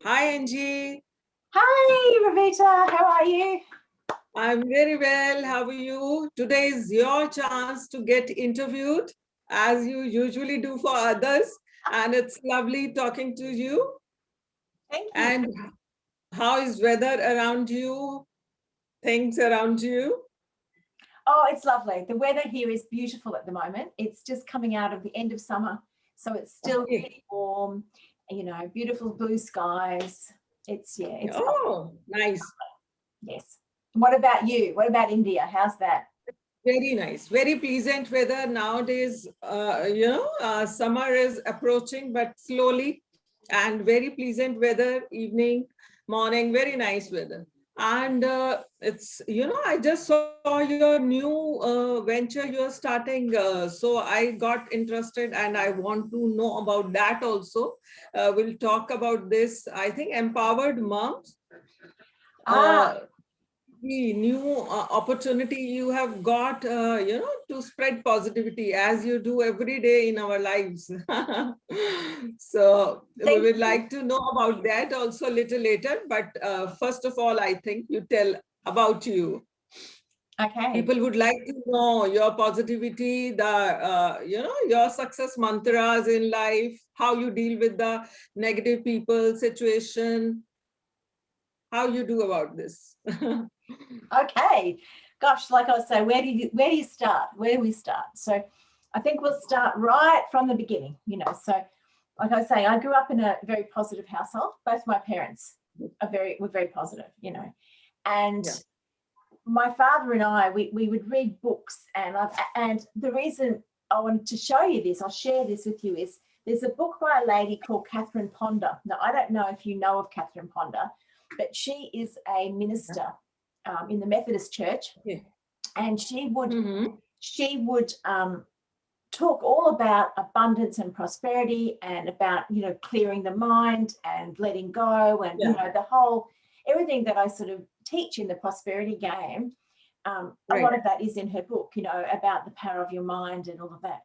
Hi, Angie. Hi, Ravita. How are you? I'm very well. How are you? Today is your chance to get interviewed, as you usually do for others. And it's lovely talking to you. Thank you. And how is weather around you? Things around you? Oh, it's lovely. The weather here is beautiful at the moment. It's just coming out of the end of summer, so it's still Okay. pretty warm. Beautiful blue skies. It's lovely. Oh, nice. Yes. What about you? What about India? How's that? Very nice. Very pleasant weather nowadays. Summer is approaching, but slowly, and very pleasant weather, evening, morning, very nice weather. And I just saw your new venture you're starting. So I got interested and I want to know about that also. We'll talk about this, I think, empowered moms. Ah, Uh, the new opportunity you have got, to spread positivity as you do every day in our lives. So we thank would you. like to know about that also a little later. But first of all, I think you tell about you. Okay. People would like to know your positivity, your success mantras in life, how you deal with the negative people situation, how you do about this. Okay. Gosh, like I was saying, where do you start? Where do we start? So I think we'll start right from the beginning, So like I was saying, I grew up in a very positive household. Both my parents were very positive, And Yeah. my father and I, we would read books, and the reason I wanted to show you this, I'll share this with you, is there's a book by a lady called Catherine Ponder. Now I don't know if you know of Catherine Ponder, but she is a minister in the Methodist Church, Okay. and Mm-hmm. she would talk all about abundance and prosperity, and about clearing the mind and letting go, and Yeah. the whole everything that I sort of teach in the prosperity game. A lot Right. of that is in her book, about the power of your mind and all of that.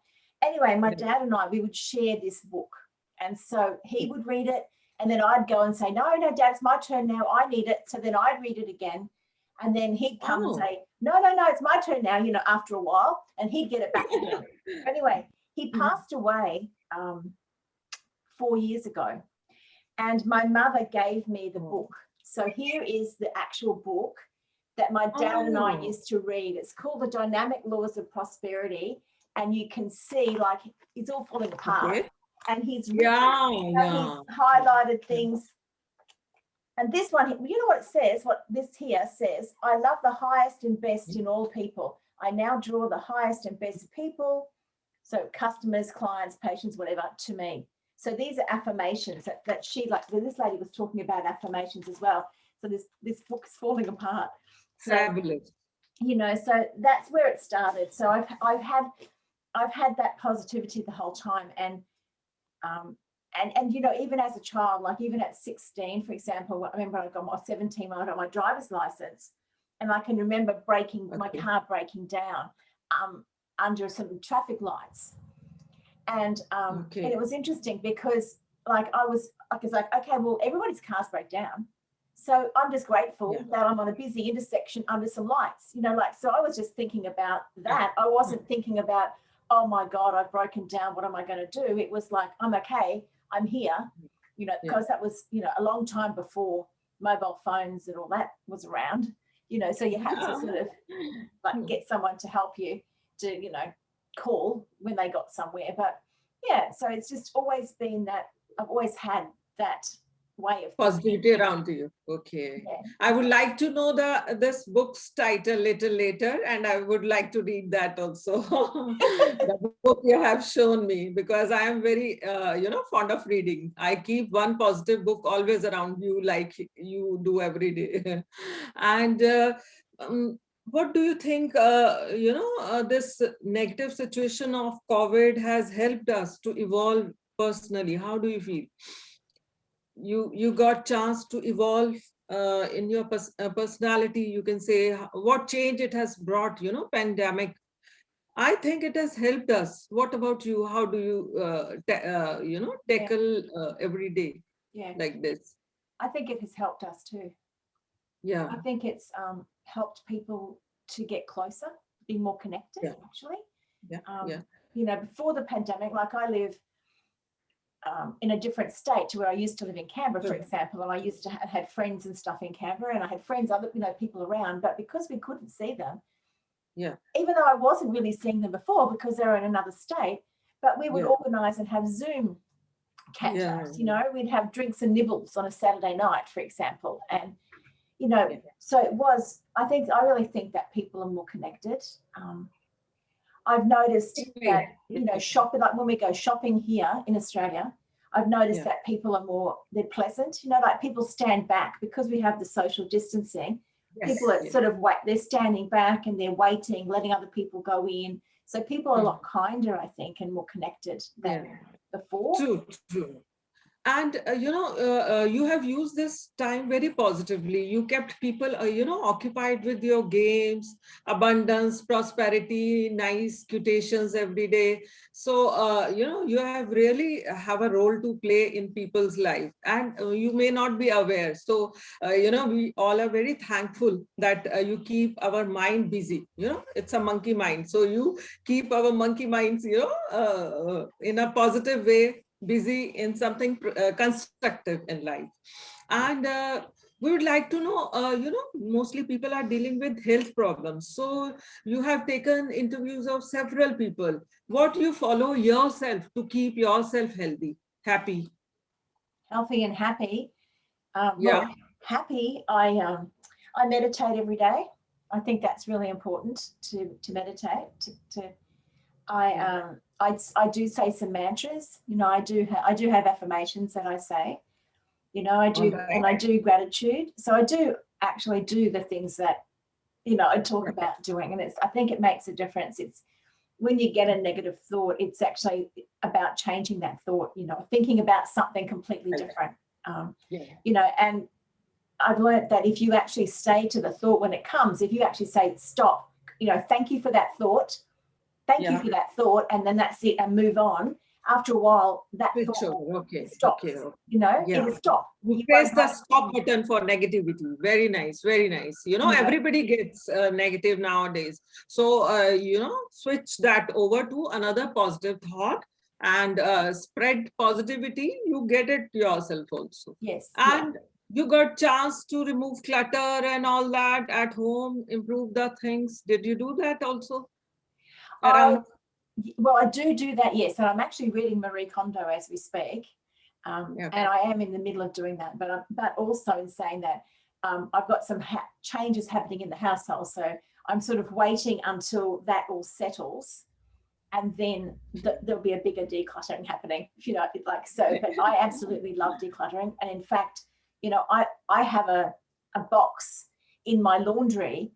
Anyway, my Yeah. dad and I, we would share this book, and so he would read it, and then I'd go and say, no, no, Dad, it's my turn now, I need it. So then I'd read it again, and then he'd come and Oh. say, no, no, no, it's my turn now, after a while, and he'd get it back again. Anyway, he passed away 4 years ago, and my mother gave me the Oh. book. So here is the actual book that my dad and I Oh. used to read. It's called The Dynamic Laws of Prosperity, and you can see like it's all falling apart. Okay. And he's written, Yeah. he's Yeah. highlighted things. And this one, you know what it says? What this here says: I love the highest and best in all people. I now draw the highest and best people, so customers, clients, patients, whatever, to me. So these are affirmations that she, like this lady was talking about affirmations as well. So this book is falling apart. So Fabulous. so that's where it started. So I've had that positivity the whole time, um, and even as a child, like even at 16, for example, I remember I got my 17 when I got my driver's license, and I can remember my Okay. car breaking down um, under some traffic lights, and it Okay. was interesting because it's like, okay, well, everybody's cars break down, so I'm just Yeah. grateful that I'm on a busy intersection under some lights, so I was just thinking about Yeah. that. I wasn't thinking about, oh my God, I've broken down, what am I going to do? It was like, I'm okay, I'm here, Yeah. because that was a long time before mobile phones and all that was around, so you had to sort of like get someone to help you to call when they got somewhere. But yeah, so it's just always been that. I've always had that way of thinking. Positivity around you. Okay. Yeah. I would like to know this book's title little later, and I would like to read that also. The book you have shown me, because I am very fond of reading. I keep one positive book always around you, like you do every day. And what do you think? This negative situation of COVID has helped us to evolve personally. How do you feel? You got chance to evolve in your personality, you can say. What change it has brought, pandemic. I think it has helped us. What about you? How do you Yeah. tackle every day Yeah. like this? I think it has helped us too. Yeah, I think it's helped people to get closer, be more connected, yeah, actually. yeah, Um, yeah. Before the pandemic, like I live in a different state to where I used to live in Canberra, for Sure. example, and I used to have had friends and stuff in Canberra, and I had friends, other people around, but because we couldn't see them, Yeah, even though I wasn't really seeing them before because they were in another state, but we would yeah, organise and have Zoom catch yeah, ups. We'd have drinks and nibbles on a Saturday night, for example, and you know, yeah. so it was. I really think that people are more connected. I've noticed that, Agree. shopping, like when we go shopping here in Australia, I've noticed Yeah. that people are they're pleasant, like people stand back because we have the social distancing. People Yes. are Yes. sort of they're standing back and they're waiting, letting other people go in. So people are a lot kinder, I think, and more connected Yeah. than before. True. True. And you have used this time very positively. You kept people occupied with your games, abundance, prosperity, nice quotations every day. So you have really have a role to play in people's life, and you may not be aware. So we all are very thankful that you keep our mind busy. It's a monkey mind, so you keep our monkey minds in a positive way, busy in something constructive in life. And we would like to know, mostly people are dealing with health problems. So you have taken interviews of several people. What you follow yourself to keep yourself healthy, happy? Healthy and happy. Yeah. Happy. I meditate every day. I think that's really important to meditate. I do say some mantras. I do have affirmations that I say. I All do, right. and I do gratitude. So I do actually do the things that I talk about doing, and I think it makes a difference. It's when you get a negative thought, it's actually about changing that thought. Thinking about something completely different. Yeah. And I've learned that if you actually stay to the thought when it comes, if you actually say stop, thank you for that thought, thank you Yeah. for that thought, and then that's it, and move on. After a while, that thought Sure. Okay. stops. Okay. Okay. Yeah. It'll stop. You You press won't the have, stop button for negativity. Very nice. Very nice. Everybody gets negative nowadays. So, switch that over to another positive thought and spread positivity. You get it yourself also. yes, yeah. And you got chance to remove clutter and all that at home, improve the things. Did you do that also I around? Well, I do that, yes, and I'm actually reading Marie Kondo as we speak, Yeah. and I am in the middle of doing that. But also in saying that, I've got some changes happening in the household, so I'm sort of waiting until that all settles, and then there'll be a bigger decluttering happening. Like so. But I absolutely love decluttering, and in fact, I have a box in my laundry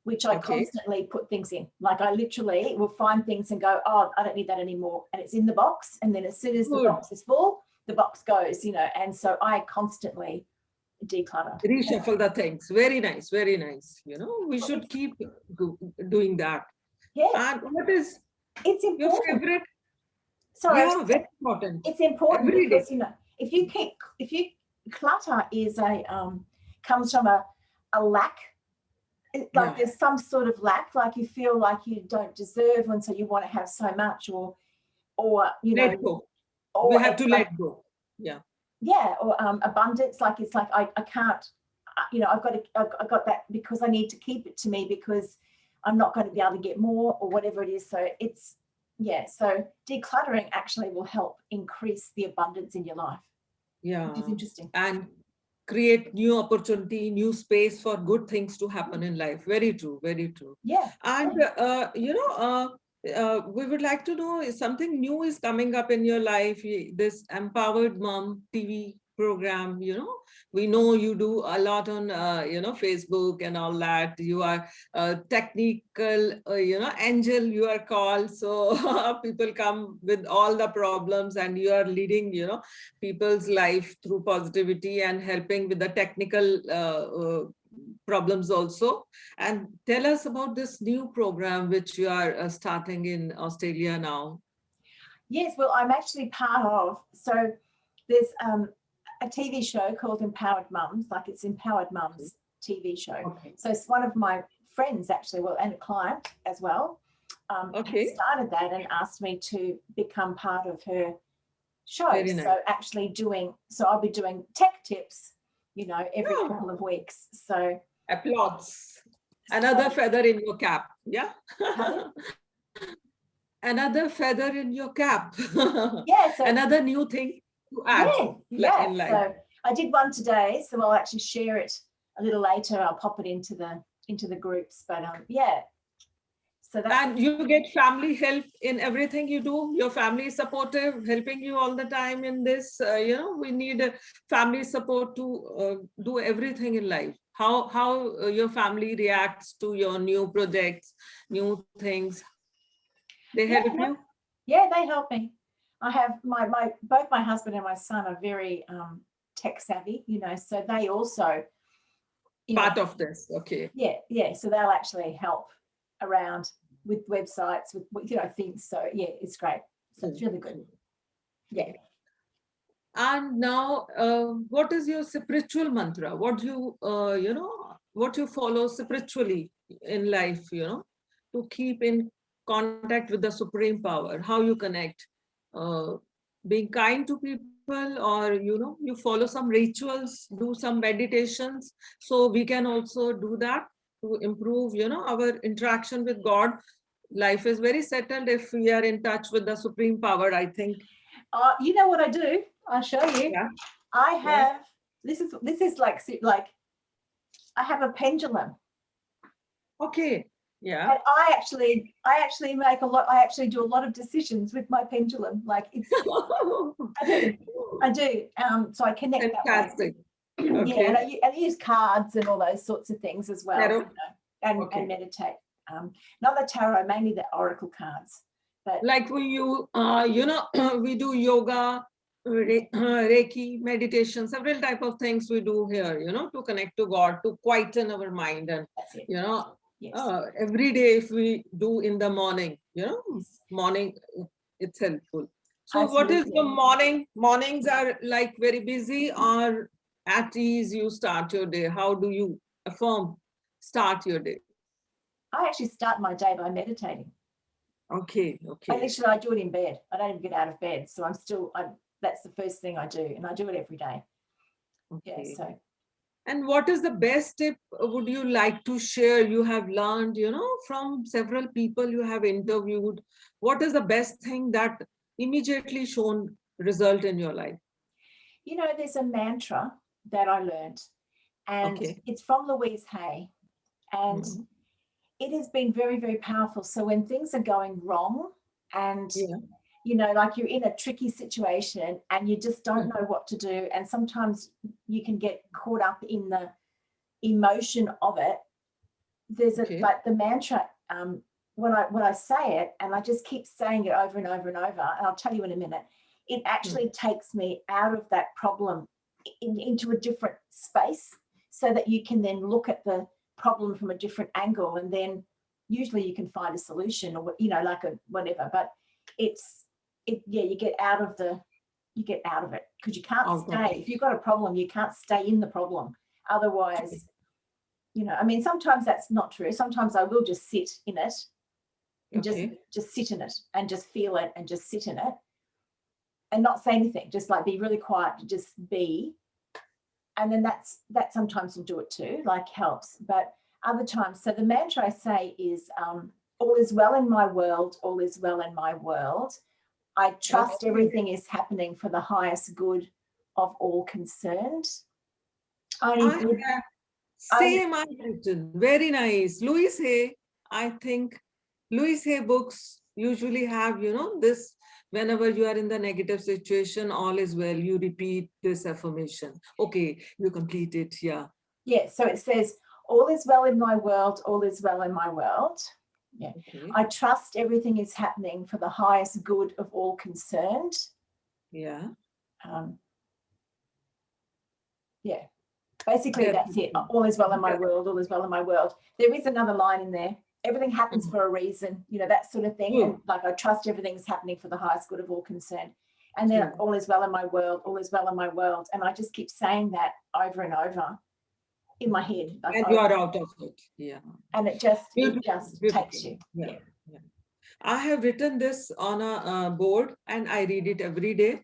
which I Okay. constantly put things in. Like I literally will find things and go, oh, I don't need that anymore. And it's in the box. And then as soon as the Good. box is full, the box goes, and so I constantly declutter. Reshuffle the things. Very nice. Very nice. We Well, should keep doing that. yeah, And what is it's your important. favorite? Sorry, Yeah, very important. it's important Every day. because, if you clutter is comes from a lack. Like Yeah. there's some sort of lack, like you feel like you don't deserve, and so you want to have so much, or Let go. We or have it's to like, let go. Yeah. yeah, or abundance, like it's like I can't, I've got that because I need to keep it to me because I'm not going to be able to get more or whatever it is. So it's, yeah, so decluttering actually will help increase the abundance in your life, which is Yeah. interesting. And create new opportunity, new space for good things to happen in life. Very true. Very true. Yeah. And, we would like to know if something new is coming up in your life. This Empowered Mom TV program, we know you do a lot on, Facebook and all that. You are a technical, angel, you are called. So people come with all the problems and you are leading, people's life through positivity and helping with the technical problems also. And tell us about this new program which you are starting in Australia now. Yes, well, I'm actually part of, so there's a TV show called Empowered Mums, like it's Empowered Mums TV show. Okay. So it's one of my friends actually, well, and a client as well, Okay. started that and asked me to become part of her show. Very nice. So actually so I'll be doing tech tips, every Oh. couple of weeks. So Applause. Another feather in your cap. Yeah. Pardon? Another feather in your cap. Yeah, so Another new thing to add in life. So I did one today, so I'll actually share it a little later. I'll pop it into the groups, but yeah. So that's, and you get family help in everything you do. Your family is supportive, helping you all the time in this. We need a family support to do everything in life. How your family reacts to your new projects, new things. They help you? Yeah, they help me. I have both my husband and my son are very tech savvy, so they also Part of this, okay. Yeah. So they'll actually help around with websites, with things. So yeah, it's great. So it's really good. Yeah. And now, what is your spiritual mantra? What you what you follow spiritually in life, to keep in contact with the supreme power, how you connect, being kind to people, or, you follow some rituals, do some meditations. So we can also do that to improve, our interaction with God. Life is very settled if we are in touch with the supreme power, I think. You know what I do? I'll show you. Yeah. I have, this is like I have a pendulum. Okay. Yeah. And I actually make a lot. I actually do a lot of decisions with my pendulum. Like it's, I do. So I connect Fantastic. that way. Okay. Yeah, and I use cards and all those sorts of things as well. Tarot. And meditate. Not the tarot, mainly the oracle cards. But like we we do yoga, Reiki, meditation, several type of things we do here, to connect to God, to quieten our mind. And, that's it. Yes. Every day if we do in the morning, morning, it's helpful. So what is the morning? Mornings are like very busy or at ease you start your day? How do you start your day? I actually start my day by meditating. Okay. I do it in bed. I don't even get out of bed. So that's the first thing I do. And I do it every day. Okay. Yeah, so. And what is the best tip would you like to share? You have learned, from several people you have interviewed. What is the best thing that immediately shown result in your life? There's a mantra that I learned, and it's from Louise Hay. And it has been very, very powerful. So when things are going wrong and, like you're in a tricky situation and you just don't know what to do, and sometimes you can get caught up in the emotion of it. There's like the mantra, when I say it, and I just keep saying it over and over and over, and I'll tell you in a minute, it actually takes me out of that problem into a different space so that you can then look at the problem from a different angle, and then usually you can find a solution, or like a whatever. But you get out of it, because you can't stay. If you've got a problem, you can't stay in the problem. Otherwise, sometimes that's not true. Sometimes I will just sit in it and just sit in it and just feel it and just sit in it and not say anything, just like be really quiet, just be. And then that sometimes will do it too, like helps. But other times, so the mantra I say is, all is well in my world, all is well in my world. I trust everything is happening for the highest good of all concerned. Same I've written. Very nice. Louise Hay, I think Louise Hay books usually have, this, whenever you are in the negative situation, all is well, you repeat this affirmation. Okay, you complete it. Yeah. Yeah. So it says, all is well in my world, all is well in my world. Yeah. Okay. I trust everything is happening for the highest good of all concerned. Yeah. Yeah. Basically, that's it. All is well in my world, all is well in my world. There is another line in there. Everything happens for a reason, that sort of thing. And like, I trust everything's happening for the highest good of all concerned. And then True. all is well in my world, all is well in my world. And I just keep saying that over and over in my head. Like And you are out of it. Yeah. and it just Beautiful. takes Beautiful. you. Yeah. Yeah. I have written this on a board and I read it every day.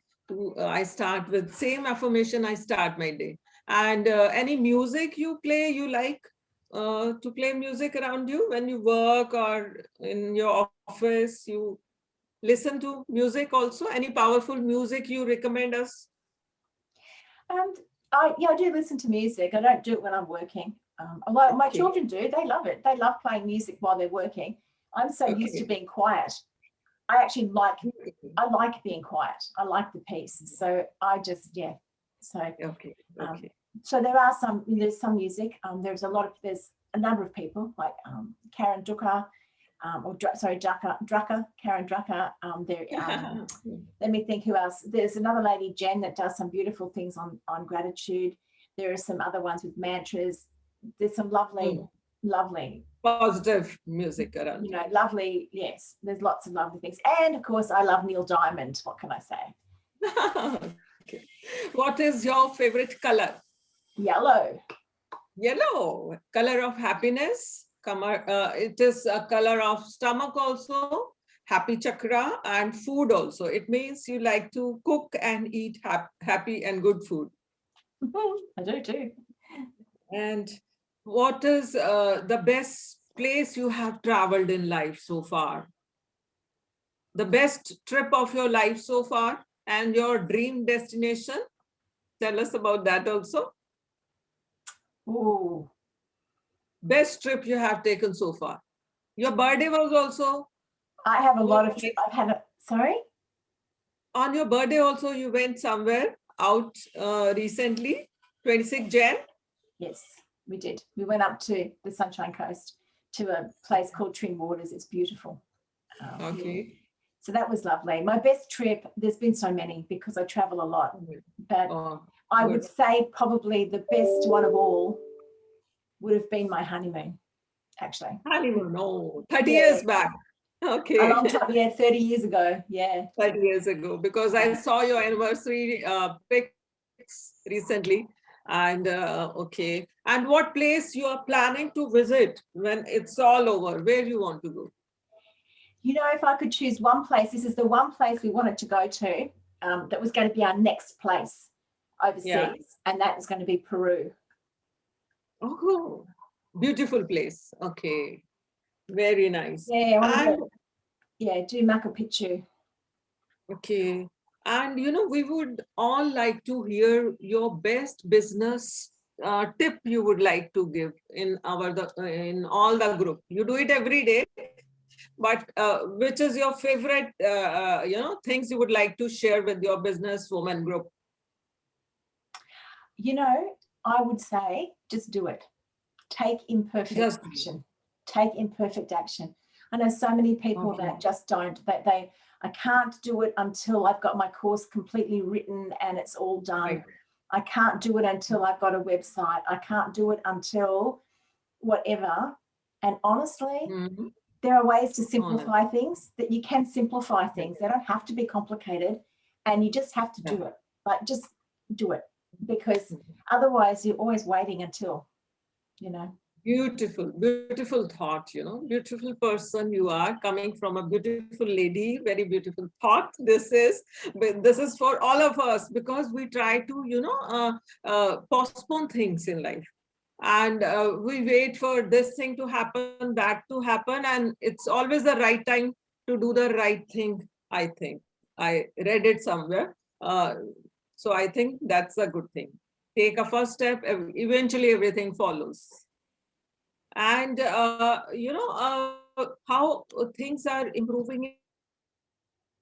I start with same affirmation. I start my day. And any music you play, you like to play music around you when you work or in your office, you listen to music also? Any powerful music you recommend us? I do listen to music. I don't do it when I'm working. Although my Okay. children do, they love it. They love playing music while they're working. I'm so used to Okay. being quiet. I actually like being quiet. I like the peace. So I just, yeah. So Okay. Okay. so there's some music. There's a number of people like Karen Drucker, Karen Drucker. Let me think who else. There's another lady, Jen, that does some beautiful things on gratitude. There are some other ones with mantras. There's some lovely Positive music around you. lovely, yes, there's lots of lovely things. And of course, I love Neil Diamond. What can I say? Okay. What is your favorite color? Yellow. Yellow, color of happiness. It is a color of stomach also, happy chakra, and food also. It means you like to cook and eat happy and good food. I do too. And what is the best place you have traveled in life so far? The best trip of your life so far and your dream destination? Tell us about that also. Ooh. Best trip you have taken so far. Your birthday was also. I have a lot of, sorry? On your birthday also, you went somewhere out recently, 26 Jan? Yes, we did. We went up to the Sunshine Coast to a place called Twin Waters. It's beautiful. Okay. So that was lovely. My best trip, there's been so many because I travel a lot, but I would say probably the best one of all would have been my honeymoon, actually. Honeymoon, no, 30 years back. Okay. A long time, yeah, 30 years ago, yeah. 30 years ago, because I saw your anniversary pics recently. And okay. And what place you are planning to visit when it's all over? Where you want to go? You know, if I could choose one place, this is the one place we wanted to go to. That was going to be our next place overseas, and that was going to be Peru. Oh, beautiful place. Okay, very nice. Yeah, do Machu Picchu. Okay, and we would all like to hear your best business tip you would like to give in all the group. You do it every day, but which is your favorite things you would like to share with your business woman group? I would say just do it. Take imperfect action. Take imperfect action. I know so many people that just don't. I can't do it until I've got my course completely written and it's all done. Right. I can't do it until I've got a website. I can't do it until whatever. And honestly, there are ways to simplify things, that you can simplify things. They don't have to be complicated, and you just have to do it. Like, just do it, because otherwise you're always waiting until, Beautiful, beautiful thought, beautiful person you are, coming from a beautiful lady, very beautiful thought. This is for all of us, because we try to, postpone things in life. And we wait for this thing to happen, that to happen, and it's always the right time to do the right thing, I think. I read it somewhere. So I think that's a good thing. Take a first step, eventually everything follows. And, how things are improving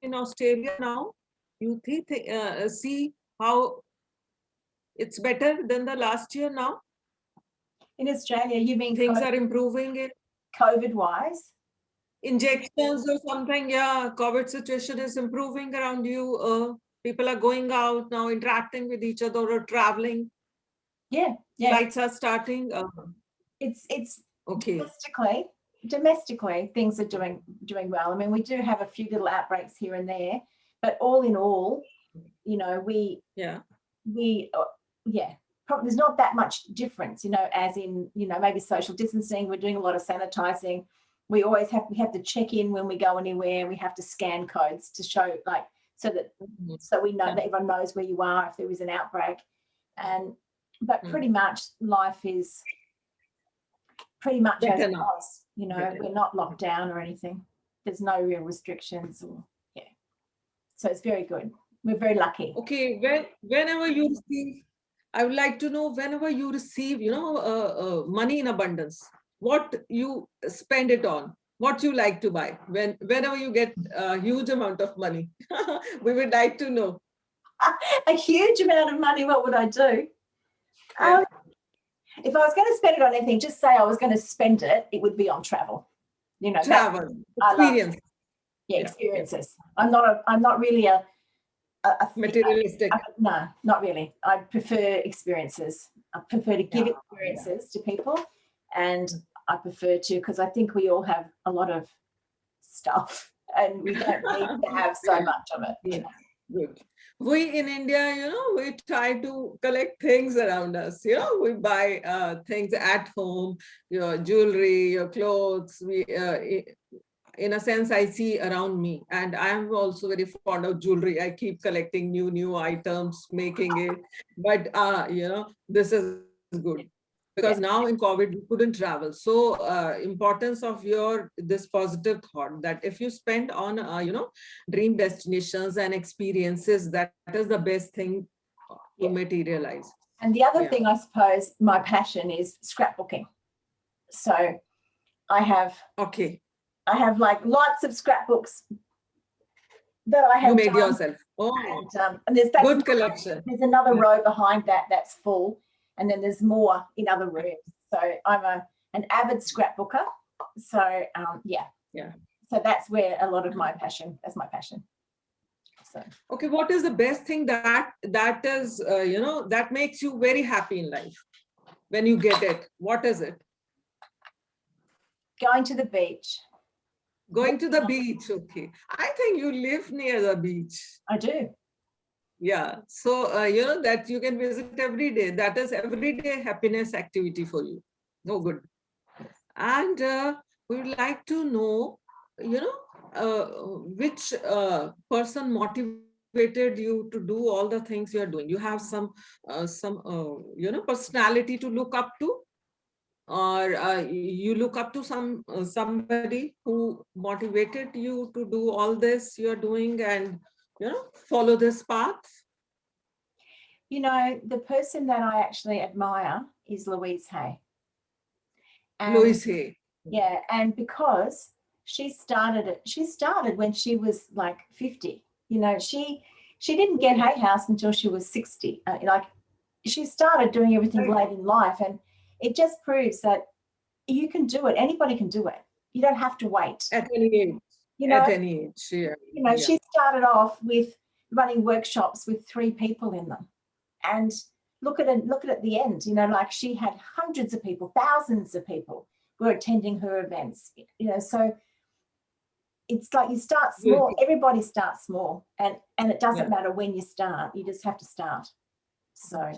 in Australia now? You see how it's better than the last year now? In Australia, you mean things are improving COVID-wise? Injections or something, yeah. COVID situation is improving around you. People are going out now, interacting with each other or traveling. Yeah. Flights are starting. It's okay. Domestically, things are doing well. I mean, we do have a few little outbreaks here and there, but all in all, You know, Yeah. yeah, probably there's not that much difference, you know, as in, you know, maybe social distancing. We're doing a lot of sanitizing. We have to check in when we go anywhere. We have to scan codes to show, like, so we know that everyone knows where you are if there is an outbreak. But pretty much life is pretty much as it was. You know, we're not locked down or anything. There's no real restrictions. So it's very good. We're very lucky. Okay, whenever you receive, I would like to know, whenever you receive, money in abundance, what you spend it on, what you like to buy. Whenever you get a huge amount of money, we would like to know. A huge amount of money, what would I do? Yeah. If I was going to spend it on anything, just say I was going to spend it, it would be on travel. You know, travel, experience. Experiences. I'm not really a materialistic. No, not really. I prefer experiences. I prefer to give experiences to people, and I prefer to, because I think we all have a lot of stuff and we don't need to have so much of it. You know? Good. We in India, we try to collect things around us. We buy things at home, your jewelry, your clothes. In a sense, I see around me, and I am also very fond of jewelry. I keep collecting new items, making it. But this is good, because now in COVID we couldn't travel. So importance of this positive thought, that if you spend on dream destinations and experiences, that is the best thing to materialize. And the other thing, I suppose, my passion is scrapbooking. So I have like lots of scrapbooks that I have. You made yourself. And there's good collection. There's another row behind that's full, and then there's more in other rooms. So I'm an avid scrapbooker. So So that's where a lot of my passion. That's my passion. So okay, what is the best thing that is that makes you very happy in life when you get it? What is it? Going to the beach. Going to the beach. Okay, I think you live near the beach. I do. Yeah, so that you can visit every day. That is everyday happiness activity for you. No good. And we would like to know, which person motivated you to do all the things you are doing. You have some personality to look up to, or you look up to somebody who motivated you to do all this you are doing, and follow this path? The person that I actually admire is Louise Hay. Louise Hay. Yeah, and because she started when she was like 50. She didn't get Hay House until she was 60. She started doing everything late in life, and it just proves that you can do it. Anybody can do it. You don't have to wait. At any age. At any age, yeah. She started off with running workshops with 3 people in them. And look at it at the end, like she had hundreds of people, thousands of people were attending her events, so it's like you start small. Everybody starts small, and it doesn't matter when you start, you just have to start. So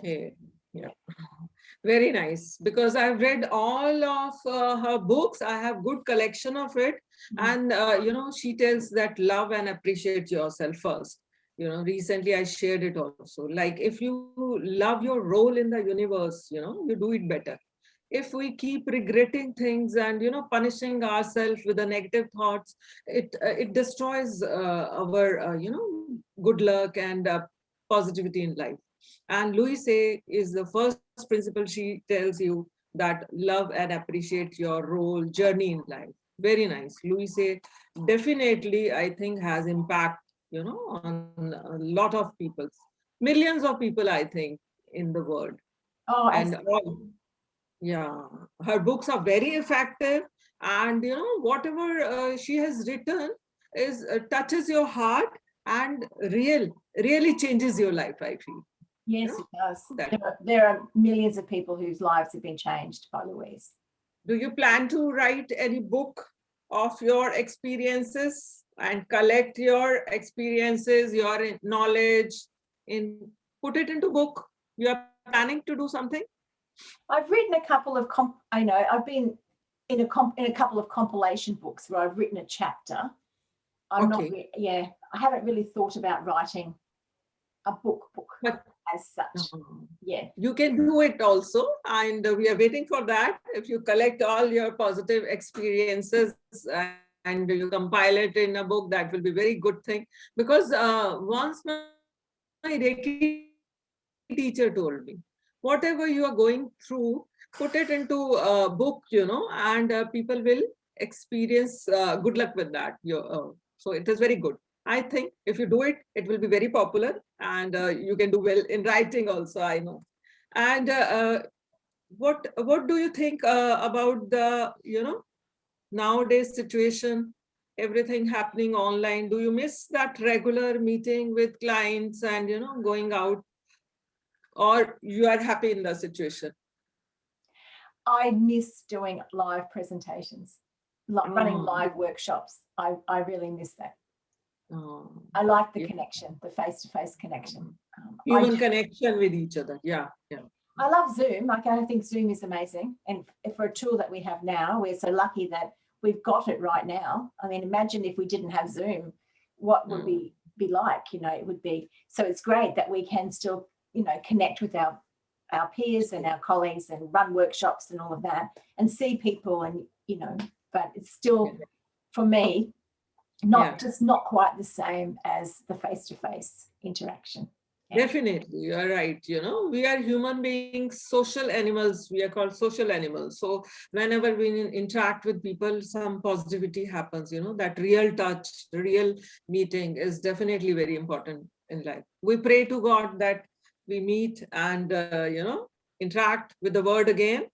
very nice, because I've read all of her books. I have good collection of it. And she tells that love and appreciate yourself first. Recently I shared it also, like if you love your role in the universe, you do it better. If we keep regretting things and punishing ourselves with the negative thoughts, it destroys our good luck and positivity in life. And Louise Hay is the first principle. She tells you that love and appreciate your role, journey in life. Very nice. Louise Hay definitely, I think, has impact on a lot of people, millions of people, I think, in the world. And her books are very effective, and whatever she has written is touches your heart and really changes your life, I feel. Yes, it does. There are millions of people whose lives have been changed by Louise. Do you plan to write any book of your experiences and collect your experiences, your knowledge, in put it into book. You are planning to do something? I've written a couple of I've been in a couple of compilation books where I've written a chapter. I'm not Okay. yeah, I haven't really thought about writing a book But as such. Yeah. you can do it also, and we are waiting for that. If you collect all your positive experiences and you compile it in a book, that will be very good thing. Because once my Reiki teacher told me, whatever you are going through, put it into a book, and people will experience good luck with that. So it is very good. I think if you do it, it will be very popular, and you can do well in writing also, I know. And what do you think about the nowadays situation, everything happening online? Do you miss that regular meeting with clients and going out, or you are happy in the situation? I miss doing live presentations, running Oh, live workshops. I really miss that. oh, I like the yeah. connection, the face-to-face connection. Human connection with each other. Yeah, yeah. I love Zoom. Like, I think Zoom is amazing. And for a tool that we have now, we're so lucky that we've got it right now. I mean, imagine if we didn't have Zoom, what would we be like? It would be, so it's great that we can still, connect with our peers and our colleagues and run workshops and all of that and see people and, but it's still, for me, not quite the same as the face-to-face interaction. Definitely, you are right. We are human beings, social animals. We are called social animals. So whenever we interact with people, some positivity happens. That real touch, real meeting is definitely very important in life. We pray to God that we meet and interact with the word again.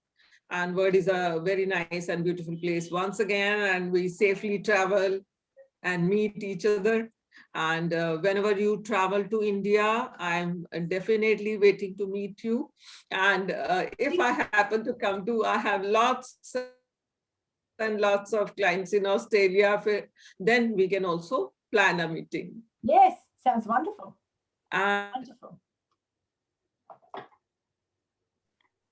And word is a very nice and beautiful place once again, and we safely travel and meet each other. And whenever you travel to India, I'm definitely waiting to meet you. And if I happen to come to, I have lots and lots of clients in Australia, then we can also plan a meeting. Yes, sounds wonderful. And Wonderful.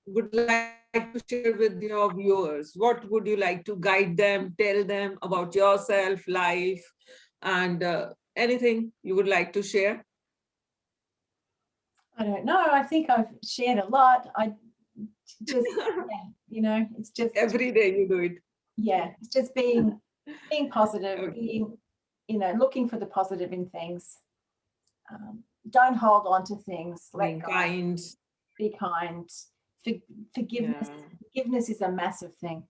would like to share with your viewers? What would you like to guide them, tell them about yourself, life, and anything you would like to share? I don't know. I think I've shared a lot. I just, it's just, Every day you do it. it's just being positive, Okay. being, looking for the positive in things. Don't hold on to things. Let Being go. kind. Be kind. Forgiveness. Yeah. Forgiveness is a massive thing,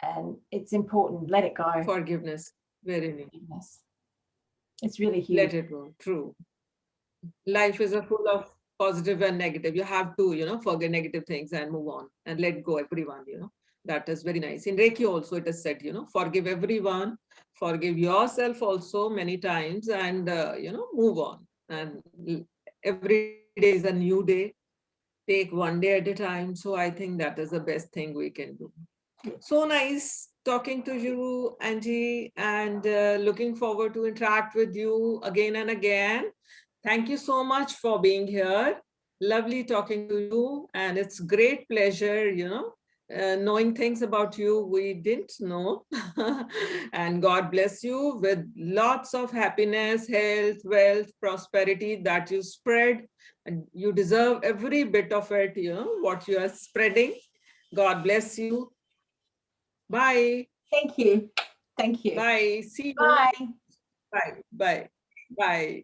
and it's important. Let it go. Forgiveness. Very neat. Forgiveness. It's really huge. Let it go. True. Life is a full of positive and negative. You have to, forget negative things and move on and let go everyone. That is very nice. In Reiki also it is said, forgive everyone, forgive yourself also many times, and, move on. And every day is a new day. Take one day at a time. So I think that is the best thing we can do. So nice talking to you, Angie, and looking forward to interact with you again and again. Thank you so much for being here. Lovely talking to you, and it's great pleasure, knowing things about you we didn't know. And God bless you with lots of happiness, health, wealth, prosperity that you spread, and you deserve every bit of it, what you are spreading. God bless you. Bye. Thank you. Thank you. Bye. See you. Bye. Bye. Bye. Bye.